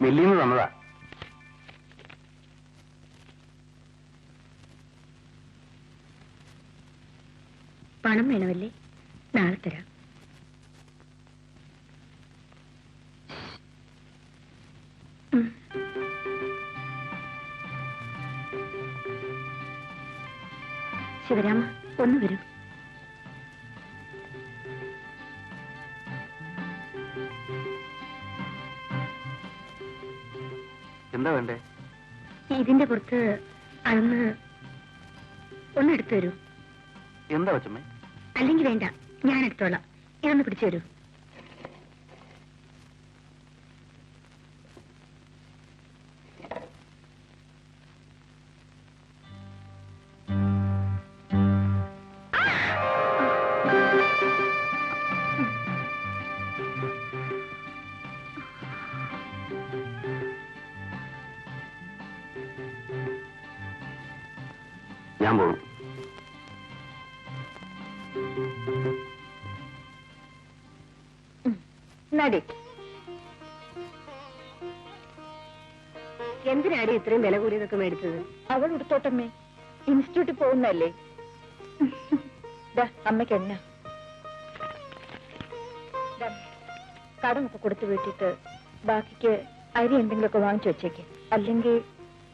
മില്ലിന്ന് തന്നതാ. പണം വേണമല്ലേ? നാളെ തരാം. ശിവരാമ, ഒന്ന് വരൂ. എന്താ വേണ്ടേ? ഇതിന്റെ പുറത്ത് അന്ന് ഒന്നെടുത്തു തരൂ. എന്താ കൊച്ചമ്മേ? അല്ലെങ്കിൽ വേണ്ട, ഞാൻ എടുത്തോളാം. ഇതൊന്ന് പിടിച്ചു തരൂ. ഞാൻ പോകും. നടി, എന്തിനാടി ഇത്രയും വില കൂടിയതൊക്കെ മേടിച്ചത്? അവൾ എടുത്തോട്ടമ്മേ, ഇൻസ്റ്റിറ്റ്യൂട്ടിൽ പോകുന്നല്ലേ. അമ്മയ്ക്ക് എണ്ണ കടമൊക്കെ കൊടുത്തു വീട്ടിട്ട് ബാക്കിക്ക് അരി എന്തെങ്കിലുമൊക്കെ വാങ്ങിച്ചു വെച്ചേക്ക്. അല്ലെങ്കിൽ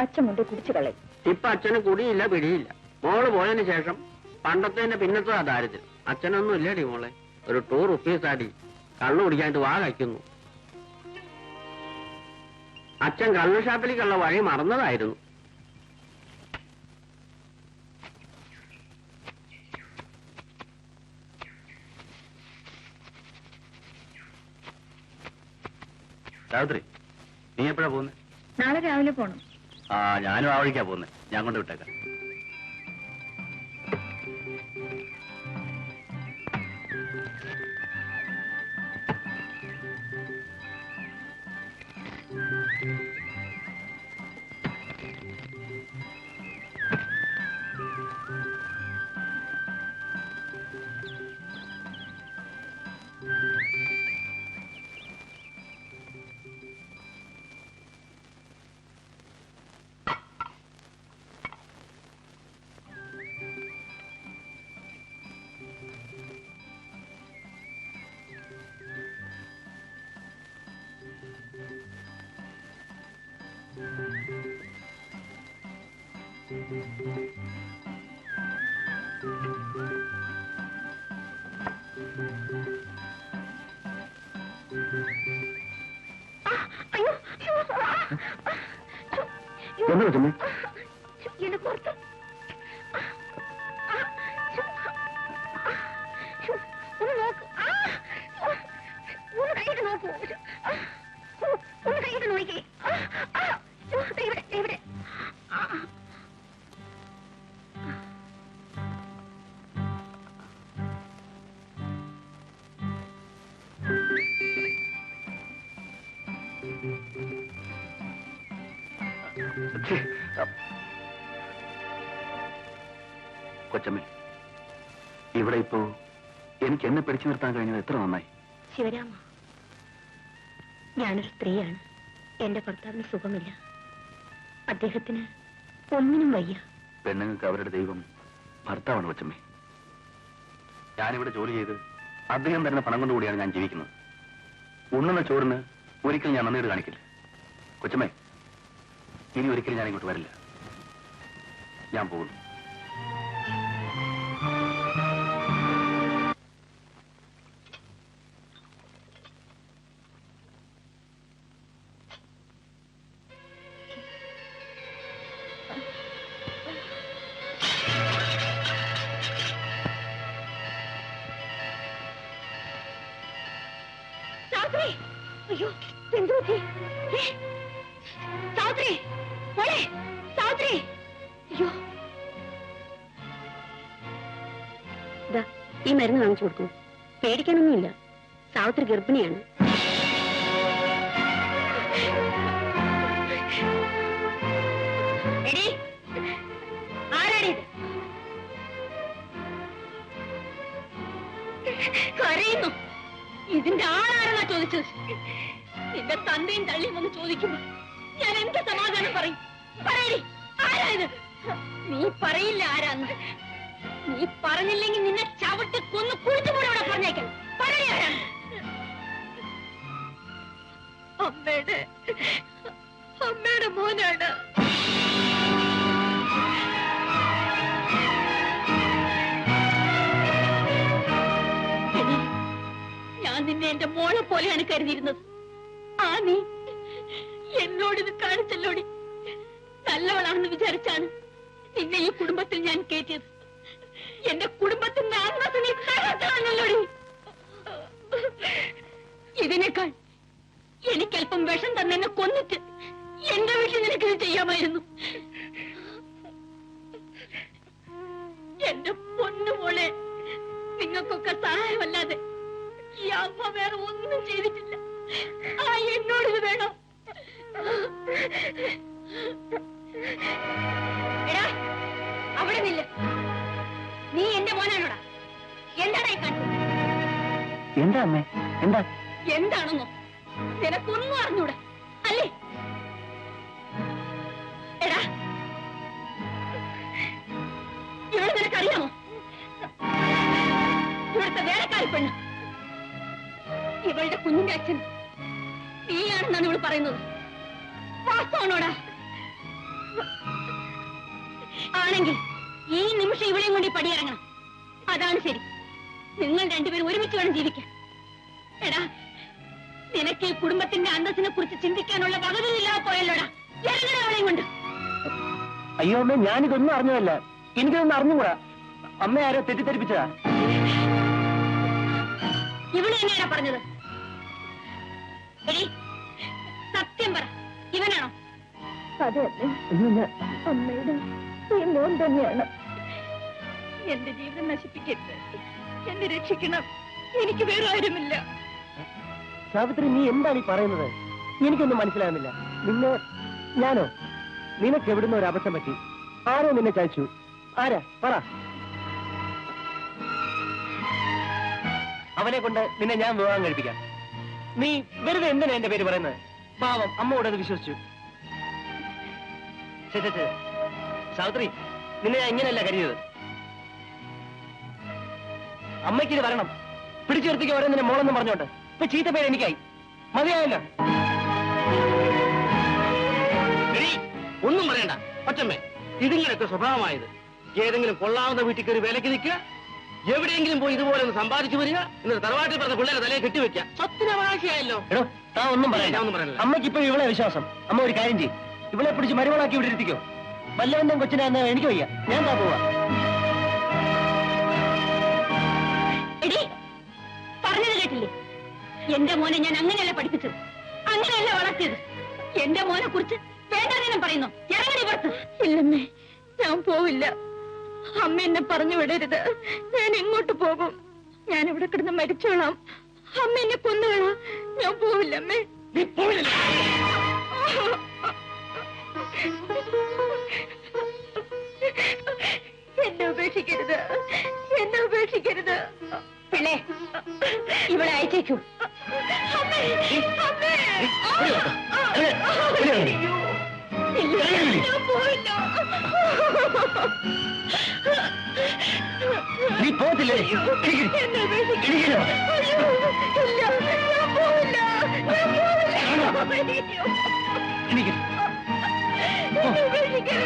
അച്ഛൻ കൊണ്ട് കുടിച്ചു കളയും. ഇപ്പൊ അച്ഛന് കുടിയില്ല പിടിയില്ല. മോള് പോയതിന് ശേഷം പണ്ടത്തെ പിന്നത്തെ ദാരിദ്ര്യം. അച്ഛനൊന്നും ഇല്ലേടി മോളെ. ഒരു ₹2 ആടി കള്ളു കുടിക്കാനായിട്ട് വാ കഴിക്കുന്നു. അച്ഛൻ കള്ളു ഷാപ്പിലേക്കുള്ള വഴി മറന്നതായിരുന്നു. സാവിത്രി, നീ എപ്പോഴാ പോകുന്നത്? നാളെ രാവിലെ പോണം. ഞാനും ആ വഴിക്കാ പോകുന്നത്. ഞാൻ കൊണ്ട് വിട്ടേക്കാം. എന്താ കൊച്ചമ്മേ? എന്നെ പുറത്ത് ഒന്ന് നോക്ക്. ഒന്ന് കൈയിട്ട് നോക്കൂ. ഒന്ന് കൈയിട്ട് നോക്കി. ഇവിടെ ഇവിടെ കൊച്ചമ്മേ, ഇവിടെ ഇപ്പോ എനിക്ക് എന്നെ പിടിച്ചു നിർത്താൻ കഴിഞ്ഞത് എത്ര നന്നായി. ശിവരാമ, ഞാനൊരു സ്ത്രീയാണ്. എന്റെ ഭർത്താവിന് സുഖമില്ല. അദ്ദേഹത്തിന് ഒന്നിനും വയ്യ. പെണ്ണുങ്ങൾക്ക് അവരുടെ ദൈവം ഭർത്താവാണ് കൊച്ചമ്മേ. ഞാനിവിടെ ജോലി ചെയ്ത് അദ്ദേഹം തരുന്ന പണം കൊണ്ടുകൂടിയാണ് ഞാൻ ജീവിക്കുന്നത്. ഉണ്ണുന്ന ചോറിന് ഒരിക്കലും ഞാൻ നന്ദിയോട് കാണിക്കില്ല. കൊച്ചമ്മേ, ഇനി ഒരിക്കലും ഞാൻ ഇങ്ങോട്ട് വരില്ല. ഞാൻ പോകുന്നു. അയ്യോ, എന്തു പറ്റി? സാവിത്രി, മോളെ സാവിത്രി. അയ്യോ, ഈ മരുന്ന് വാങ്ങിച്ചു കൊടുക്കൂ. പേടിക്കാനൊന്നുമില്ല. സാവിത്രി ഗർഭിണിയാണ്. ആരാടി കരയുന്നു? ഇതിന്റെ ആളാരെന്നാ ചോദിച്ചത്? നിന്റെ തന്തയും തള്ളിയും ഒന്ന് ചോദിക്കുമ്പോ ഞാൻ എന്ത് സമാധാനം പറയും? പറയടി, ആരായത്? നീ പറയില്ല ആരാന്ന്. നീ പറഞ്ഞില്ലെങ്കിൽ നിന്നെ ചവിട്ടി കൊന്ന് കുഴിച്ചുകൂടെ അവിടെ പറഞ്ഞേക്കാം. പറയടി ആരാണ്? അമ്മയുടെ മോനാണ്. ഞാൻ നിന്നെ എന്റെ മോളെ പോലെയാണ് കരുതിയിരുന്നത്. ആ നീ എന്നോടിത് കാണിച്ചല്ലോടി. നല്ലവളാണെന്ന് വിചാരിച്ചാണ് നിന്നെ ഈ കുടുംബത്തിൽ ഞാൻ കയറ്റിയത്. എന്റെ കുടുംബത്തിന്റെ അന്തസ്സ് നീ തകർത്തല്ലോടി. ഇതിനേക്കാൾ എനിക്കല്പം വിഷം തന്നെ കൊന്നിട്ട് എന്റെ വീട്ടിൽ നിനക്കിത് ചെയ്യാമായിരുന്നു. എന്റെ പൊന്നുമോളെ, നിങ്ങൾക്കൊക്കെ സഹായമല്ലാതെ ഈ അമ്മ വേറെ ഒന്നും ചെയ്തിട്ടില്ല. ആ എന്നോടിത് വേണം. എടാ, അവിടെ നില്ല. നീ എന്റെ മോനാണോടാ? എന്താടാ ഈ കാണിച്ചത്? എന്താ അമ്മേ? എന്താ? എന്താണെന്നോ നിനക്കൊന്നും അറിഞ്ഞൂടാ അല്ലേ? എടാ, ഇവിടെ നിനക്കറിയാമോ? ഇവിടുത്തെ വേലക്കാരി പെണ്ണ്, ഇവളുടെ കുഞ്ഞിന്റെ അച്ഛൻ നീയാണെന്നാണ് ഇവള് പറയുന്നത്. വാസ്തവനോടാ? ആണെങ്കിൽ ഈ നിമിഷം ഇവളെയും കൊണ്ട് പടിയിറങ്ങണം. അതാണ് ശരി. നിങ്ങൾ രണ്ടുപേരും ഒരുമിച്ച് വേണം ജീവിക്കാൻ. എടാ, നിനക്ക് ഈ കുടുംബത്തിന്റെ അന്തസ്സിനെ കുറിച്ച് ചിന്തിക്കാനുള്ള വകതില്ലാതെ പോയല്ലോടാ. ഇറങ്ങണ അവളെയും കൊണ്ട്. അയ്യോ അമ്മ, ഞാനിതൊന്നും അറിഞ്ഞതല്ല. എനിക്കിതൊന്നും അറിഞ്ഞുകൂടാ. അമ്മ ആരോ തെറ്റിദ്ധരിപ്പിച്ചതാ. ഇവള് തന്നെയാണോ പറഞ്ഞത്? എടി, സത്യം പറ, ഇവനാണോ? അതെ, അമ്മയുടെ ഈ മോൻ തന്നെയാണ്. എന്റെ ജീവിതം നശിപ്പിക്കരുത്. എന്നെ രക്ഷിക്കണം. എനിക്ക് വേറെ ആരുമില്ല. സാവിത്രി, നീ എന്താണ് ഈ പറയുന്നത്? എനിക്കൊന്നും മനസ്സിലാകുന്നില്ല. നിന്നെ ഞാനോ? നിനക്ക് എവിടുന്ന ഒരു അബദ്ധം പറ്റി? ആരോ നിന്നെ ചതിച്ചു? ആരാ? പറ. അവനെ കൊണ്ട് നിന്നെ ഞാൻ വിവാഹം കഴിപ്പിക്കാം. നീ വെറുതെ എന്തിനാ എന്റെ പേര് പറയുന്നത്? പാവം അമ്മയോട് അത് വിശ്വസിച്ചു. സാവിത്രി, നിന്നെ ഞാൻ ഇങ്ങനെയല്ല കരുതിയത്. അമ്മയ്ക്ക് ഇത് വരണം. പിടിച്ചു നിർത്തിക്ക് ഓരോന്നിനെ മോളെന്നും പറഞ്ഞോട്ട്. ഇപ്പൊ ചീത്ത പേര് എനിക്കായി. മതിയായല്ലോ. ഒന്നും പറയണ്ട പച്ചമ്മേ. ഇതിങ്ങനെയൊക്കെ സ്വഭാവമായത്. ഏതെങ്കിലും കൊള്ളാവുന്ന വീട്ടിൽ കയറി വിലക്ക് നിൽക്കുക, എവിടെയെങ്കിലും പോയി ഇതുപോലെ ഒന്ന് സമ്പാദിച്ചു വരിക, എന്നിട്ട് തറവാട്ടിൽ പറഞ്ഞ പിള്ളേരെ തലയെ കെട്ടിവെക്കുക. സ്വത്തിനവകാശിയായല്ലോ. എടോ, താ ഒന്നും പറയണ്ട. അമ്മയ്ക്ക് ഇപ്പൊ ഇവളെ വിശ്വാസം. അമ്മ ഒരു കാര്യം ചെയ്യും, ഇവളെ പിടിച്ച് മരുവളാക്കി ഇവിടെ ഇരുത്തിക്കോ. വല്ലവന്റെ കൊച്ചിനെ എനിക്ക് വയ്യ. ഞാൻ താ പോവാ. എടി, പറഞ്ഞത് കേട്ടില്ലേ? എന്റെ മോനെ ഞാൻ അങ്ങനെയല്ല പഠിപ്പിച്ചത്, അങ്ങനെയല്ല വളർത്തിയത്. എന്റെ മോനെ കുറിച്ച് വേണ്ടാതീനം പറയുന്നു. ഇറങ്ങി പുറത്ത്. ഇല്ലമ്മേ, ഞാൻ പോവില്ല. അമ്മ എന്നെ പറഞ്ഞു വിടരുത്. ഞാൻ എങ്ങോട്ട് പോകും? ഞാൻ ഇവിടെ കിടന്ന് മരിച്ചോളാം. അമ്മ എന്നെ കൊന്നുകളാം. ഞാൻ പോവില്ല അമ്മേ. എന്നെ ഉപേക്ഷിക്കരുത്, എന്നെ ഉപേക്ഷിക്കരുത്. പിള്ളേ, ഇവിടെ അയച്ചേക്കൂ. ഞാൻ പോയില്ല. നീ പോകത്തില്ലേ? എന്നെ ഉപേക്ഷിക്കരുത്. ഇല്ല, ഞാൻ പോവില്ല. ഞാൻ പോവില്ല. എന്നെ ഉപേക്ഷിക്കരുത്.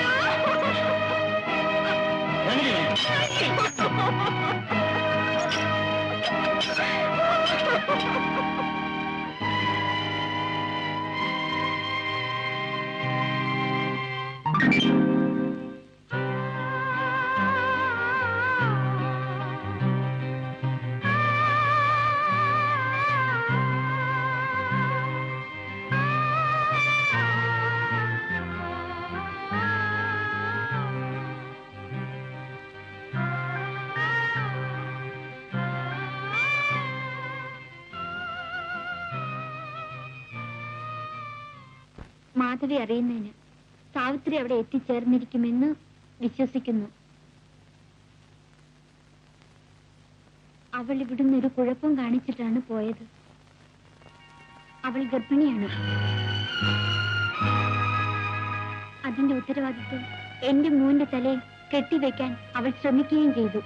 മാധവി അറിയുന്നതിന് സാവിത്രി അവിടെ എത്തിച്ചേർന്നിരിക്കുമെന്ന് വിശ്വസിക്കുന്നു. അവൾ ഇവിടുന്ന് ഒരു കുഴപ്പം കാണിച്ചിട്ടാണ് പോയത്. അവൾ ഗർഭിണിയാണ്. അതിന്റെ ഉത്തരവാദിത്വം എന്റെ മോന്റെ തലയിൽ കെട്ടിവെക്കാൻ അവൾ ശ്രമിക്കുകയും ചെയ്തു.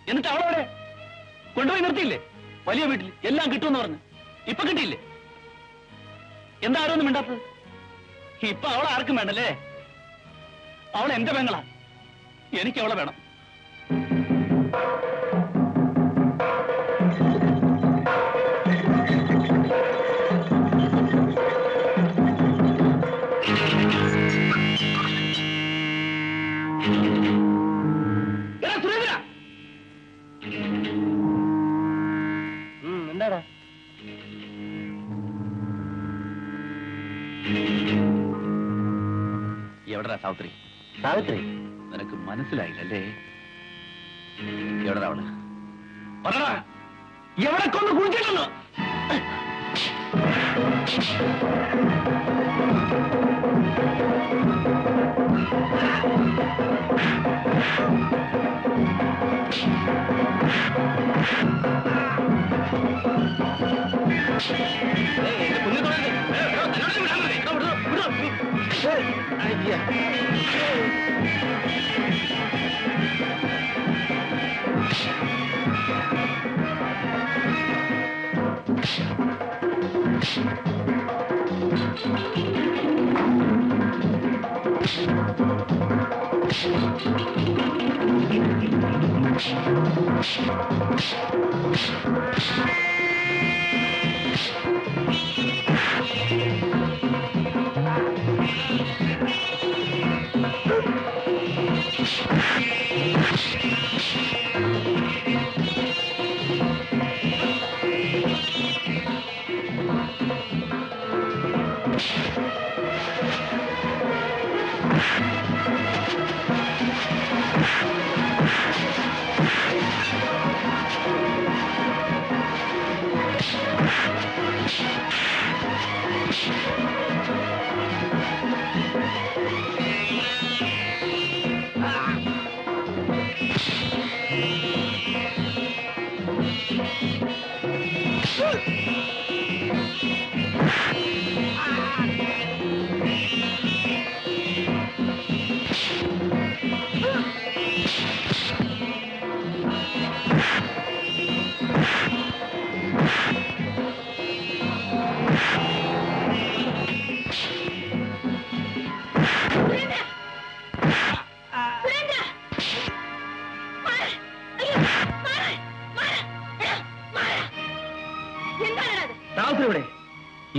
എന്നിട്ട് അവളവിടെ കൊണ്ടുപോയി നിർത്തിയില്ലേ? വലിയ വീട്ടിൽ എല്ലാം കിട്ടുമെന്ന് പറഞ്ഞു. ഇപ്പൊ കിട്ടിയില്ലേ? എന്താ ആരൊന്നും മിണ്ടാത്തത്? ഇപ്പൊ അവളെ ആർക്കും വേണ്ടല്ലേ? അവൾ എന്റെ പെങ്ങളാ. എനിക്ക് അവളെ വേണം. എന്താടാ? എവിടെടാ സാവിത്രി? സാവിത്രി നിനക്ക് മനസ്സിലായില്ലല്ലേ? എവിടെടാ അവള്? പറടാ, എവിടെ കൊണ്ട് കുഴിച്ചിട്ടുണ്ടോ?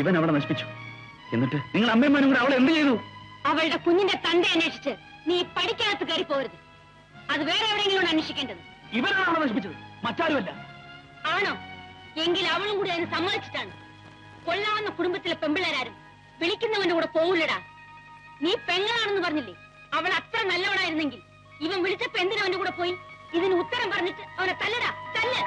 ഇവൻ അവളെ നശിപ്പിച്ചു. എന്നിട്ട് നിങ്ങൾ അമ്മയമ്മനും കൂടെ അവളെ എന്ത് ചെയ്തു? അവളുടെ കുഞ്ഞിന്റെ തന്റെ അന്വേഷിച്ച് നീ പഠിക്കാത്ത കയറി പോരുത്. അത് വേറെ എവിടെയെങ്കിലും അന്വേഷിക്കേണ്ടത്. ഇവനാണ് അവളെ നശിപ്പിച്ചത്, മറ്റാരുമല്ല. ആണോ? എങ്കിൽ അവളും കൂടി അതിന് സമ്മതിച്ചിട്ടാണ്. കൊല്ലാവുന്ന കുടുംബത്തിലെ പെമ്പിള്ളേരാരും വിളിക്കുന്നവന്റെ കൂടെ പോവില്ലടാ. നീ പെങ്ങളാണെന്ന് പറഞ്ഞില്ലേ? അവൾ അത്ര നല്ലവളായിരുന്നെങ്കിൽ ഇവൻ വിളിച്ചപ്പോ എന്തിനാ അവന്റെ കൂടെ പോയി? ഇതിന് ഉത്തരം പറഞ്ഞിട്ട് അവനെ തല്ലടാ, തല്ല്.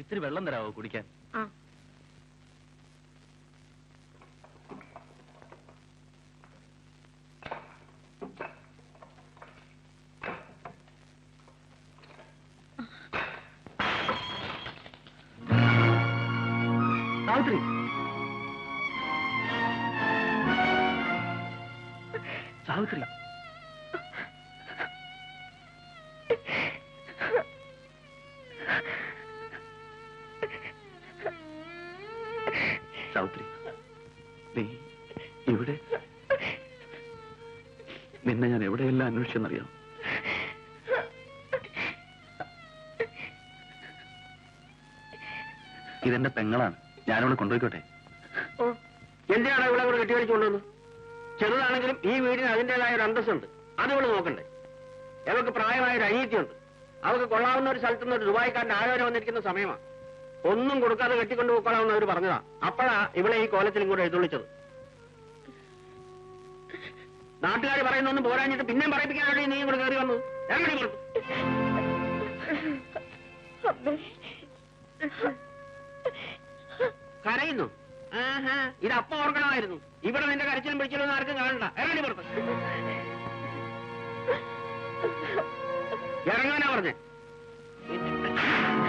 ഇത്തിരി വെള്ളം തരാവോ കുടിക്കാൻ? ആ. സാവിത്രി, സാവിത്രി, സാവിത്രി, നീ ഇവിടെ? നിന്നെ ഞാൻ എവിടെയെല്ലാം അന്വേഷിച്ചെന്നറിയാം. ഇതെന്റെ പെങ്ങളാണ്, ഞാനിവിടെ കൊണ്ടുപോയിക്കോട്ടെ? എന്തിനാണ് ഇവിടെ കൂടെ കെട്ടിവലിച്ചുകൊണ്ടുവന്ന്? ചെറുതാണെങ്കിലും ഈ വീടിന് അതിന്റേതായ ഒരു അന്തസ്സുണ്ട്, അത് ഇവിടെ നോക്കണ്ടേ? അവർക്ക് പ്രായമായ ഒരു അനീതിയുണ്ട്. അവർക്ക് കൊള്ളാവുന്ന ഒരു സ്ഥലത്ത് നിന്ന് ഒരു ദുബായിക്കാരന്റെ ആലോചന വന്നിരിക്കുന്ന സമയമാണ്. ഒന്നും കൊടുക്കാതെ കെട്ടിക്കൊണ്ടു പോയിക്കോളാമെന്ന് അവർ പറഞ്ഞതാ. അപ്പോഴാ ഇവിടെ ഈ കോലത്തിലും കൂടെ എഴുന്നള്ളിച്ചത്. നാട്ടുകാർ പറയുന്നൊന്നും പോരാഞ്ഞിട്ട് പിന്നെയും പറയിപ്പിക്കാനാണ് നീ ഇവിടെ കയറി വന്നത്. എങ്ങനെ കൊടുത്തു? കരയുന്നു? ഇത് അപ്പം ഓർക്കണമായിരുന്നു. ഇവിടെ നിന്റെ കരച്ചിലും പിടിച്ചിലൊന്നും ആർക്കും കാണണ്ട. ഇറങ്ങി പുറത്ത്. ഇറങ്ങാനാ പറഞ്ഞേ.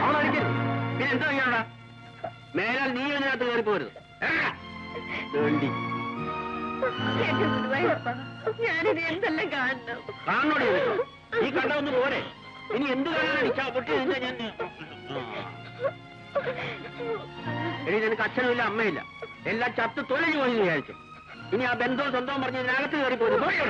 അവളടിക്കരുത്. പിന്നെ എന്താ ചെയ്യാടാ? മേലാൽ നീ ഇതിനകത്ത് കയറി പോരുത്. വേണ്ടി ഞാനിത് എന്തെല്ലാം കാണണം? കാണോടി. ഈ കണ്ടൊന്നും പോരെ. ഇനി എന്ത് കാണാനാണ് പൊട്ടി? ഞാൻ ഇനി നിനക്ക് അച്ഛനുമില്ല അമ്മയില്ല, എല്ലാം ചത്ത് തൊലഞ്ഞു പോയി വിചാരിച്ചു. ഇനി ആ ബന്ധവും സ്വന്തവും പറഞ്ഞ് ഇതിനകത്ത് കയറി പോരും. പോയോ?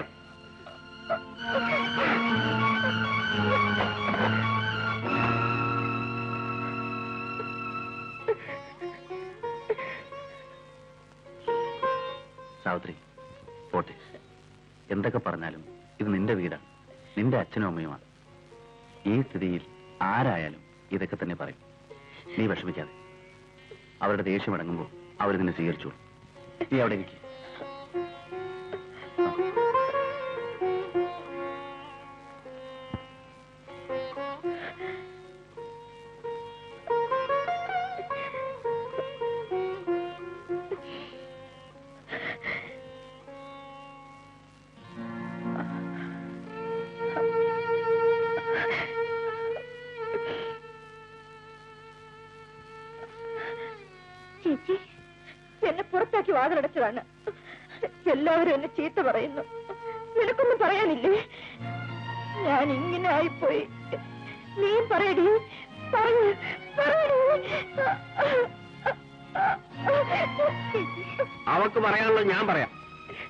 സാവിത്രി, പോട്ടെ. എന്തൊക്കെ പറഞ്ഞാലും ഇത് നിന്റെ വീടാണ്, നിന്റെ അച്ഛനും അമ്മയുമാണ്. ഈ സ്ഥിതിയിൽ ആരായാലും ഇതൊക്കെ തന്നെ പറയും. നീ വിഷമിക്കാതെ. അവരുടെ ദേഷ്യം അടങ്ങുമ്പോൾ അവർ നിന്നെ സ്വീകരിച്ചോളൂ. നീ അവിടെ ഇരിക്കും. ചേച്ചി, എന്നെ പുറത്താക്കി വാതിലടച്ചതാണ്. എല്ലാവരും എന്നെ ചീത്ത പറയുന്നു. നിനക്കൊന്നും പറയാനില്ലേ? ഞാൻ ഇങ്ങനെ ആയിപ്പോയി. നീ പറയടി, അവക്ക് പറയാനുള്ളത് ഞാൻ പറയാം.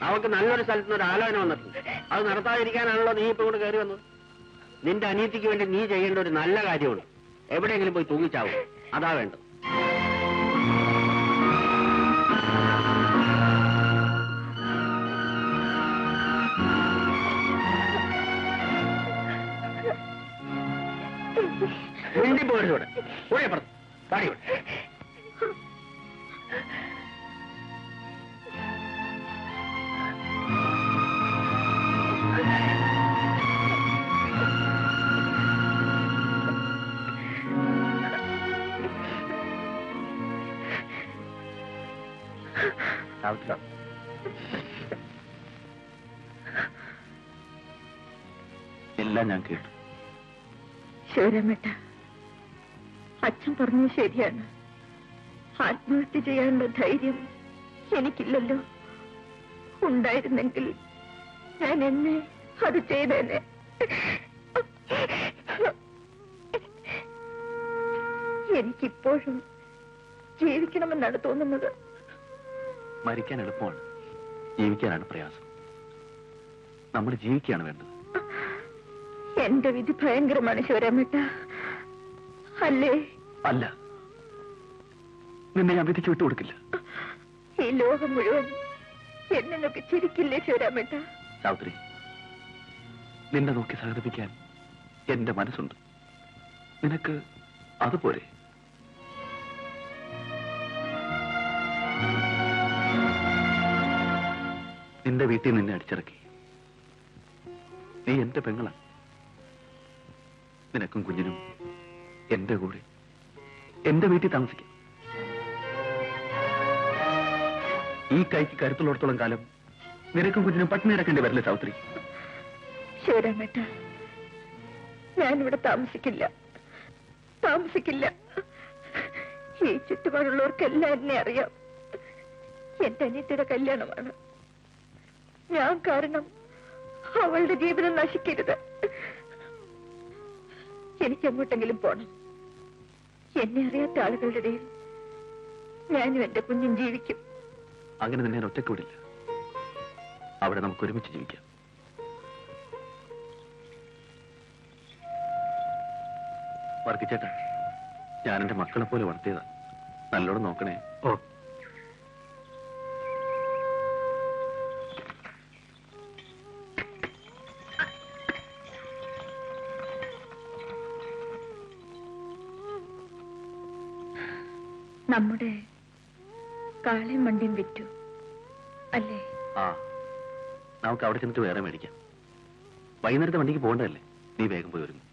അവക്ക് നല്ലൊരു സ്ഥലത്തുനിന്ന് ഒരു ആലോചന വന്നിട്ടുണ്ട്. അത് നടത്താതിരിക്കാനാണല്ലോ നീ ഇപ്പൊ കൊണ്ട് കയറി വന്നത്. നിന്റെ അനീതിക്ക് വേണ്ടി നീ ചെയ്യേണ്ട ഒരു നല്ല കാര്യമാണ്. എവിടെയെങ്കിലും പോയി തൂങ്ങിച്ചാവും. അതാ വേണ്ടത്. മിണ്ടി പോരുന്നൂടെ കൂടെ പറഞ്ഞു പാടിയോടെ. എല്ലാം ഞാൻ കേട്ടു. ശിവരാമേട്ട, അച്ഛൻ പറഞ്ഞത് ശരിയാണ്. ആത്മഹത്യ ചെയ്യാനുള്ള ധൈര്യം എനിക്കില്ലല്ലോ. ഉണ്ടായിരുന്നെങ്കിൽ ഞാൻ എന്നെ അത് ചെയ്തേനെ. എനിക്കിപ്പോഴും ജീവിക്കണമെന്നാണ് തോന്നുന്നത്. മരിക്കാൻ എളുപ്പമാണ്, ജീവിക്കാനാണ് പ്രയാസം. നമ്മൾ ജീവിക്കുകയാണ് വേണ്ടത്. എന്റെ വിധി ഭയങ്കരമാണ് ശിവരാമേട്ട, അല്ലേ? അല്ല, നിന്നെ ഞാൻ വിധിച്ചു വിട്ടുകൊടുക്കില്ല. ഈ ലോകം മുഴുവൻ എന്നെ നോക്കി ചിരിക്കില്ലേ ശിവരാമേട്ട? സാവിത്രി, നിന്നെ നോക്കി സഹതപിക്കാൻ എന്റെ മനസ്സുണ്ട്. നിനക്ക് അതുപോലെ. നിന്റെ വീട്ടിൽ നിന്നെ അടിച്ചിറക്കി. നീ എന്റെ പെങ്ങളാണ്. നിനക്കും കുഞ്ഞിനും എന്റെ കൂടെ എന്റെ വീട്ടിൽ താമസിക്കാം. ഈ കൈക്ക് കരുത്തുള്ളിടത്തോളം കാലം നിനക്കും കുഞ്ഞിനും പട്ടിണി കിടക്കേണ്ടി വരില്ല സാവിത്രി. ശിവരാമേട്ട, ഞാനിവിടെ താമസിക്കില്ല. ഈ ചുറ്റുപാടുള്ളവർക്കെല്ലാം എന്നെ അറിയാം. എന്റെ അനിയത്തിയുടെ കല്യാണമാണ്. ഞാൻ കാരണം അവളുടെ ജീവിതം നശിക്കരുത്. എനിക്ക് എങ്ങോട്ടെങ്കിലും പോണം. എന്നെ അറിയാത്ത ആളുകളുടെ ഇടയിൽ ഞാനും എന്റെ കുഞ്ഞും ജീവിക്കും. അങ്ങനെ നിന്നെ ഞാൻ ഒറ്റയ്ക്ക് വിടില്ല. അവിടെ നമുക്ക് ഒരുമിച്ച് ജീവിക്കാം. വർക്കിച്ചേട്ടാ, ഞാൻ എന്റെ മക്കളെ പോലെ വളർത്തിയതാ. നല്ലോണം നോക്കണേ. ഓ, നമ്മുടെ കാളയും വണ്ടിയും വിറ്റു അല്ലേ? ആ, നമുക്ക് അവിടെ ചെന്നിട്ട് വേറെ മേടിക്കാം. വൈകുന്നേരത്തെ വണ്ടിക്ക് പോകേണ്ടതല്ലേ? നീ വേഗം പോയി വരുന്നു.